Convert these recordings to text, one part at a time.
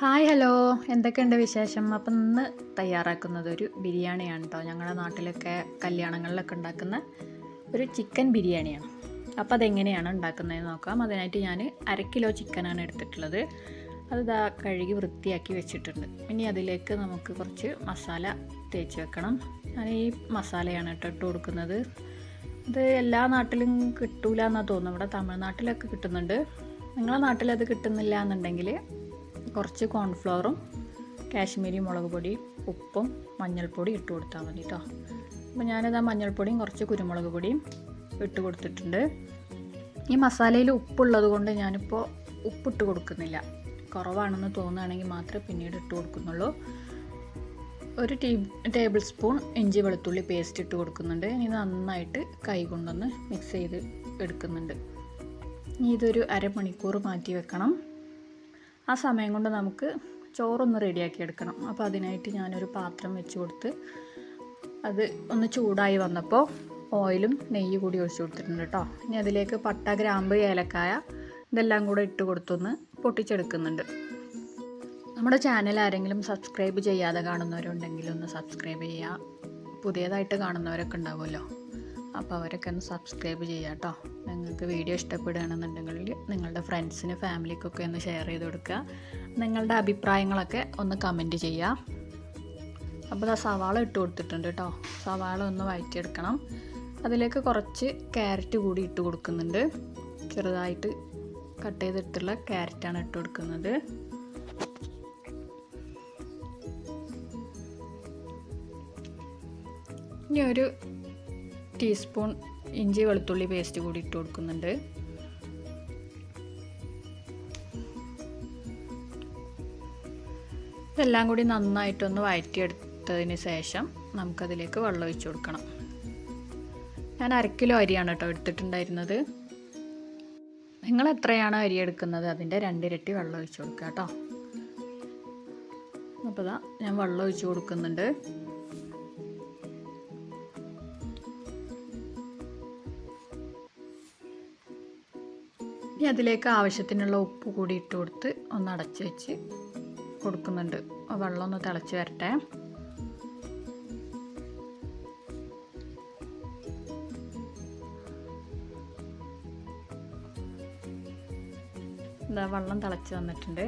Hi hello, എന്തൊക്കെയുണ്ട് വിശേഷം? അപ്പം ഇന്ന് തയ്യാറാക്കുന്നത് ഒരു ബിരിയാണിയാണ് കേട്ടോ. ഞങ്ങളുടെ നാട്ടിലൊക്കെ കല്യാണങ്ങളിലൊക്കെ ഉണ്ടാക്കുന്ന ഒരു ചിക്കൻ ബിരിയാണിയാണ്. അപ്പോൾ അതെങ്ങനെയാണ് ഉണ്ടാക്കുന്നതെന്ന് നോക്കാം. അതിനായിട്ട് ഞാൻ 1/2 കിലോ ചിക്കനാണ് എടുത്തിട്ടുള്ളത്. അത് കഴുകി വൃത്തിയാക്കി വെച്ചിട്ടുണ്ട്. ഇനി അതിലേക്ക് നമുക്ക് കുറച്ച് മസാല തേച്ച് വെക്കണം. ഞാൻ ഈ മസാലയാണ് കേട്ടോ ഇട്ട് കൊടുക്കുന്നത്. ഇത് എല്ലാ നാട്ടിലും കിട്ടൂല എന്നാണ് തോന്നുന്നത്. ഇവിടെ തമിഴ്നാട്ടിലൊക്കെ കിട്ടുന്നുണ്ട്. നിങ്ങളുടെ നാട്ടിലത് കിട്ടുന്നില്ല എന്നുണ്ടെങ്കിൽ കുറച്ച് കോൺഫ്ലവറും കാശ്മീരി മുളക് പൊടി, ഉപ്പും മഞ്ഞൾപ്പൊടി ഇട്ട് കൊടുത്താൽ മതി കേട്ടോ. അപ്പോൾ ഞാനിതാ മഞ്ഞൾപ്പൊടിയും കുറച്ച് കുരുമുളക് പൊടിയും ഇട്ട് കൊടുത്തിട്ടുണ്ട്. ഈ മസാലയിൽ ഉപ്പുള്ളത് കൊണ്ട് ഞാനിപ്പോൾ ഉപ്പിട്ട് കൊടുക്കുന്നില്ല. കുറവാണെന്ന് തോന്നുകയാണെങ്കിൽ മാത്രമേ പിന്നീട് ഇട്ട് കൊടുക്കുന്നുള്ളൂ. ഒരു ടേബിൾ സ്പൂൺ ഇഞ്ചി വെളുത്തുള്ളി പേസ്റ്റ് ഇട്ട് കൊടുക്കുന്നുണ്ട്. ഇനി നന്നായിട്ട് കൈ കൊണ്ടൊന്ന് മിക്സ് ചെയ്ത് എടുക്കുന്നുണ്ട്. ഇനി ഇതൊരു അരമണിക്കൂർ മാറ്റി വെക്കണം. ആ സമയം കൊണ്ട് നമുക്ക് ചോറൊന്ന് റെഡിയാക്കി എടുക്കണം. അപ്പോൾ അതിനായിട്ട് ഞാനൊരു പാത്രം വെച്ച് കൊടുത്ത് അത് ഒന്ന് ചൂടായി വന്നപ്പോൾ ഓയിലും നെയ്യ് കൂടി ഒഴിച്ച് കൊടുത്തിട്ടുണ്ട് കേട്ടോ. ഇനി അതിലേക്ക് പട്ട, ഗ്രാമ്പ്, ഏലക്കായ ഇതെല്ലാം കൂടെ ഇട്ട് കൊടുത്തൊന്ന് പൊട്ടിച്ചെടുക്കുന്നുണ്ട്. നമ്മുടെ ചാനൽ ആരെങ്കിലും സബ്സ്ക്രൈബ് ചെയ്യാതെ കാണുന്നവരുണ്ടെങ്കിൽ ഒന്ന് സബ്സ്ക്രൈബ് ചെയ്യുക. പുതിയതായിട്ട് കാണുന്നവരൊക്കെ ഉണ്ടാവുമല്ലോ, അപ്പോൾ അവരൊക്കെ ഒന്ന് സബ്സ്ക്രൈബ് ചെയ്യുക കേട്ടോ. നിങ്ങൾക്ക് വീഡിയോ ഇഷ്ടപ്പെടുകയാണെന്നുണ്ടെങ്കിൽ നിങ്ങളുടെ ഫ്രണ്ട്സിന്, ഫാമിലിക്കൊക്കെ ഒന്ന് ഷെയർ ചെയ്ത് കൊടുക്കുക. നിങ്ങളുടെ അഭിപ്രായങ്ങളൊക്കെ ഒന്ന് കമൻറ്റ് ചെയ്യുക. അപ്പോൾ സവാള ഇട്ട് കൊടുത്തിട്ടുണ്ട് കേട്ടോ. സവാള ഒന്ന് വഴറ്റിയെടുക്കണം. അതിലേക്ക് കുറച്ച് ക്യാരറ്റ് കൂടി ഇട്ട് കൊടുക്കുന്നുണ്ട്. ചെറുതായിട്ട് കട്ട് ചെയ്തെടുത്തുള്ള ക്യാരറ്റാണ് ഇട്ട് കൊടുക്കുന്നത്. ഇനി ഒരു ടീസ്പൂൺ ഇഞ്ചി വെളുത്തുള്ളി പേസ്റ്റ് കൂടി ഇട്ട് കൊടുക്കുന്നുണ്ട്. ഇതെല്ലാം കൂടി നന്നായിട്ടൊന്ന് വഴറ്റിയെടുത്തതിന് ശേഷം നമുക്കതിലേക്ക് വെള്ളം ഒഴിച്ച് കൊടുക്കണം. ഞാൻ 1/2 കിലോ അരിയാണ് കേട്ടോ എടുത്തിട്ടുണ്ടായിരുന്നത്. നിങ്ങൾ എത്രയാണ് അരി എടുക്കുന്നത് അതിൻ്റെ 2 ഇരട്ടി വെള്ളം ഒഴിച്ച് കൊടുക്കുക കേട്ടോ. അപ്പോൾ ഞാൻ വെള്ളം ഒഴിച്ച് കൊടുക്കുന്നുണ്ട്. ഇനി അതിലേക്ക് ആവശ്യത്തിനുള്ള ഉപ്പ് കൂടി ഇട്ട് കൊടുത്ത് ഒന്ന് അടച്ച് വെച്ച് കൊടുക്കുന്നുണ്ട്. വെള്ളം ഒന്ന് തിളച്ച് വരട്ടെ. വെള്ളം തിളച്ച് വന്നിട്ടുണ്ട്.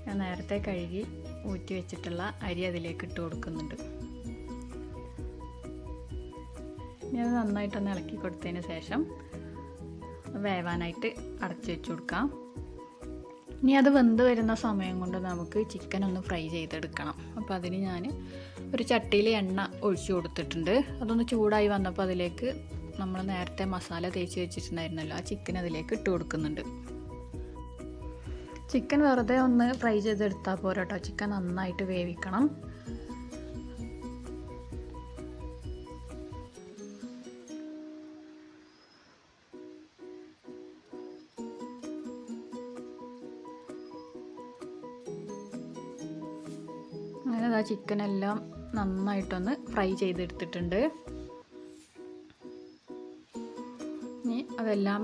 ഞാൻ നേരത്തെ കഴുകി ഊറ്റി വെച്ചിട്ടുള്ള അരി അതിലേക്ക് ഇട്ട് കൊടുക്കുന്നുണ്ട്. ഇനി അത് നന്നായിട്ടൊന്ന് ഇളക്കി കൊടുത്തതിന് ശേഷം വേവാനായിട്ട് അടച്ചു വെച്ച് കൊടുക്കാം. ഇനി അത് വെന്ത് വരുന്ന സമയം കൊണ്ട് നമുക്ക് ചിക്കൻ ഒന്ന് ഫ്രൈ ചെയ്തെടുക്കണം. അപ്പോൾ അതിന് ഞാൻ ഒരു ചട്ടിയിൽ എണ്ണ ഒഴിച്ചു കൊടുത്തിട്ടുണ്ട്. അതൊന്ന് ചൂടായി വന്നപ്പോൾ അതിലേക്ക് നമ്മൾ നേരത്തെ മസാല തേച്ച് വെച്ചിട്ടുണ്ടായിരുന്നല്ലോ, ആ ചിക്കൻ അതിലേക്ക് ഇട്ട് കൊടുക്കുന്നുണ്ട്. ചിക്കൻ വെറുതെ ഒന്ന് ഫ്രൈ ചെയ്തെടുത്താൽ പോരാ കേട്ടോ. ചിക്കൻ നന്നായിട്ട് വേവിക്കണം. അങ്ങനെ ആ ചിക്കനെല്ലാം നന്നായിട്ടൊന്ന് ഫ്രൈ ചെയ്തെടുത്തിട്ടുണ്ട്. ഇനി അതെല്ലാം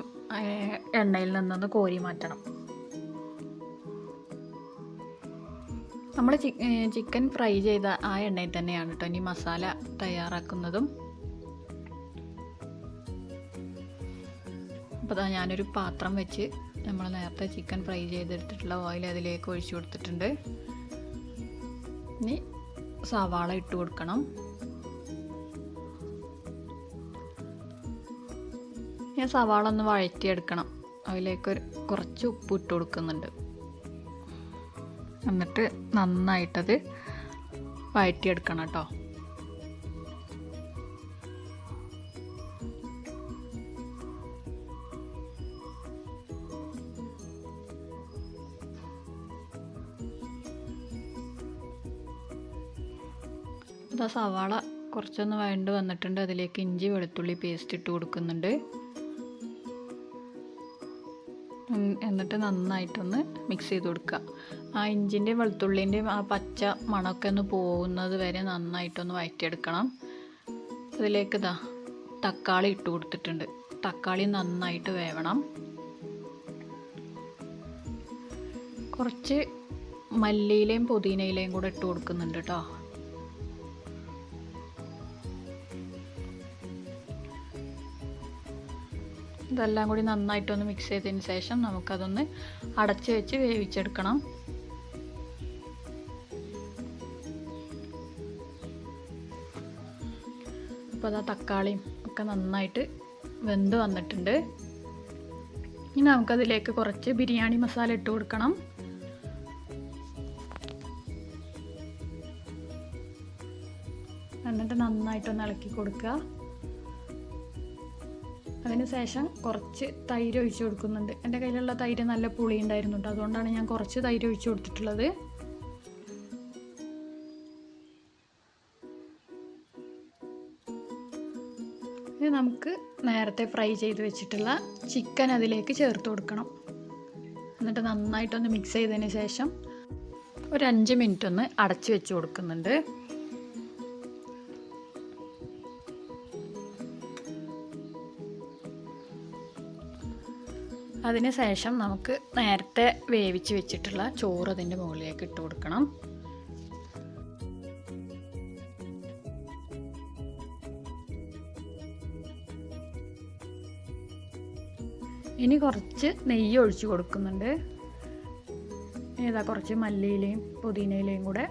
എണ്ണയിൽ നിന്നൊന്ന് കോരി മാറ്റണം. നമ്മൾ ചിക്കൻ ഫ്രൈ ചെയ്ത ആ എണ്ണയിൽ തന്നെയാണ് കേട്ടോ ഇനി മസാല തയ്യാറാക്കുന്നതും. അപ്പോൾ ഞാനൊരു പാത്രം വെച്ച് നമ്മൾ നേരത്തെ ചിക്കൻ ഫ്രൈ ചെയ്തെടുത്തിട്ടുള്ള ഓയിൽ അതിലേക്ക് ഒഴിച്ചു കൊടുത്തിട്ടുണ്ട്. ഇനി സവാള ഇട്ട് കൊടുക്കണം. ഞാൻ സവാള ഒന്ന് വഴറ്റിയെടുക്കണം. അതിലേക്ക് കുറച്ച് ഉപ്പ് ഇട്ട് കൊടുക്കുന്നുണ്ട്. എന്നിട്ട് നന്നായിട്ടത് വഴറ്റിയെടുക്കണം കേട്ടോ. സവാള കുറച്ചൊന്ന് വഴണ്ട് വന്നിട്ടുണ്ട്. അതിലേക്ക് ഇഞ്ചി വെളുത്തുള്ളി പേസ്റ്റ് ഇട്ട് കൊടുക്കുന്നുണ്ട്. എന്നിട്ട് നന്നായിട്ടൊന്ന് മിക്സ് ചെയ്ത് കൊടുക്കുക. ആ ഇഞ്ചിൻ്റെയും വെളുത്തുള്ളിൻ്റെയും ആ പച്ച മണമൊക്കെ ഒന്ന് പോകുന്നത് വരെ നന്നായിട്ടൊന്ന് വഴറ്റിയെടുക്കണം. അതിലേക്ക് തക്കാളി ഇട്ട് കൊടുത്തിട്ടുണ്ട്. തക്കാളി നന്നായിട്ട് വേവണം. കുറച്ച് മല്ലിയിലയും പുതിനയിലയും കൂടെ ഇട്ട് കൊടുക്കുന്നുണ്ട് കേട്ടോ. ഇതെല്ലാം കൂടി നന്നായിട്ടൊന്ന് മിക്സ് ചെയ്തതിന് ശേഷം നമുക്കതൊന്ന് അടച്ച് വെച്ച് വേവിച്ചെടുക്കണം. അപ്പോൾ അതാ തക്കാളിയും ഒക്കെ നന്നായിട്ട് വെന്ത് വന്നിട്ടുണ്ട്. ഇനി നമുക്കതിലേക്ക് കുറച്ച് ബിരിയാണി മസാല ഇട്ട് കൊടുക്കണം. എന്നിട്ട് നന്നായിട്ടൊന്ന് ഇളക്കി കൊടുക്കുക. അതിന് ശേഷം കുറച്ച് തൈര് ഒഴിച്ച് കൊടുക്കുന്നുണ്ട്. എൻ്റെ കയ്യിലുള്ള തൈര് നല്ല പുളി ഉണ്ടായിരുന്നു കേട്ടോ, അതുകൊണ്ടാണ് ഞാൻ കുറച്ച് തൈര് ഒഴിച്ച് കൊടുത്തിട്ടുള്ളത്. ഇനി നമുക്ക് നേരത്തെ ഫ്രൈ ചെയ്ത് വെച്ചിട്ടുള്ള ചിക്കൻ അതിലേക്ക് ചേർത്ത് കൊടുക്കണം. എന്നിട്ട് നന്നായിട്ടൊന്ന് മിക്സ് ചെയ്തതിന് ശേഷം ഒരു 5 മിനിറ്റ് ഒന്ന് അടച്ച് വെച്ച് കൊടുക്കുന്നുണ്ട്. അതിന് ശേഷം നമുക്ക് നേരത്തെ വേവിച്ച് വെച്ചിട്ടുള്ള ചോറ് അതിൻ്റെ മുകളിലേക്ക് ഇട്ട് കൊടുക്കണം. ഇനി കുറച്ച് നെയ്യ് ഒഴിച്ച് കൊടുക്കുന്നുണ്ട്. കുറച്ച് മല്ലിയിലയും പുതിനയിലയും കൂടെ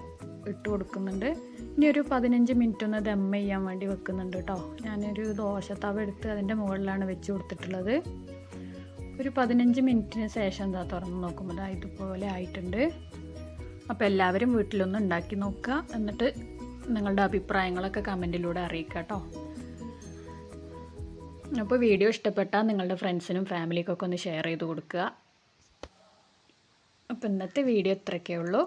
ഇട്ട് കൊടുക്കുന്നുണ്ട്. ഇനി ഒരു 15 മിനിറ്റ് ഒന്ന് ദം ചെയ്യാൻ വേണ്ടി വെക്കുന്നുണ്ട് കേട്ടോ. ഞാനൊരു ദോശത്തവ എടുത്ത് അതിൻ്റെ മുകളിലാണ് വെച്ച് കൊടുത്തിട്ടുള്ളത്. ഒരു 15 മിനിറ്റിന് ശേഷം തുറന്ന് നോക്കുമ്പോൾ ഇതുപോലെ ആയിട്ടുണ്ട്. അപ്പോൾ എല്ലാവരും വീട്ടിലൊന്ന് ഉണ്ടാക്കി നോക്കുക. എന്നിട്ട് നിങ്ങളുടെ അഭിപ്രായങ്ങളൊക്കെ കമൻറ്റിലൂടെ അറിയിക്കുക കേട്ടോ. അപ്പോൾ വീഡിയോ ഇഷ്ടപ്പെട്ടാൽ നിങ്ങളുടെ ഫ്രണ്ട്സിനും ഫാമിലിക്കൊക്കെ ഒന്ന് ഷെയർ ചെയ്ത് കൊടുക്കുക. അപ്പോൾ ഇന്നത്തെ വീഡിയോ ഇത്രയൊക്കെ ഉള്ളൂ.